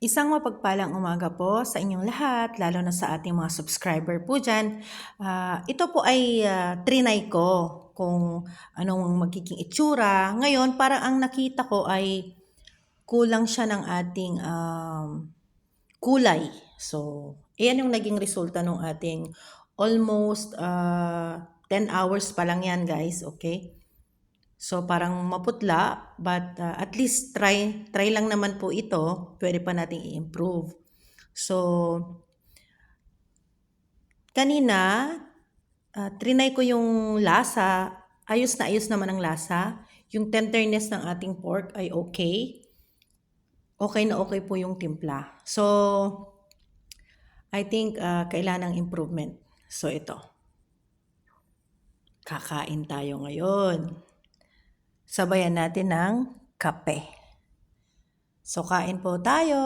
Isang mapagpalang umaga po sa inyong lahat, lalo na sa ating mga subscriber po dyan. Ito po ay trinay ko kung anong magiging itsura. Ngayon, parang ang nakita ko ay kulang siya ng ating kulay. So, iyan yung naging resulta ng ating almost 10 hours pa lang yan guys, okay? So parang maputla, but at least try lang naman po ito. Pwede pa nating i-improve. So kanina, trinay ko yung lasa. Ayos na ayos naman ang lasa. Yung tenderness ng ating pork ay okay. Okay na okay po yung timpla. So I think kailangan ng improvement. So ito. Kakain tayo ngayon. Sabayan natin ng kape. So kain po tayo.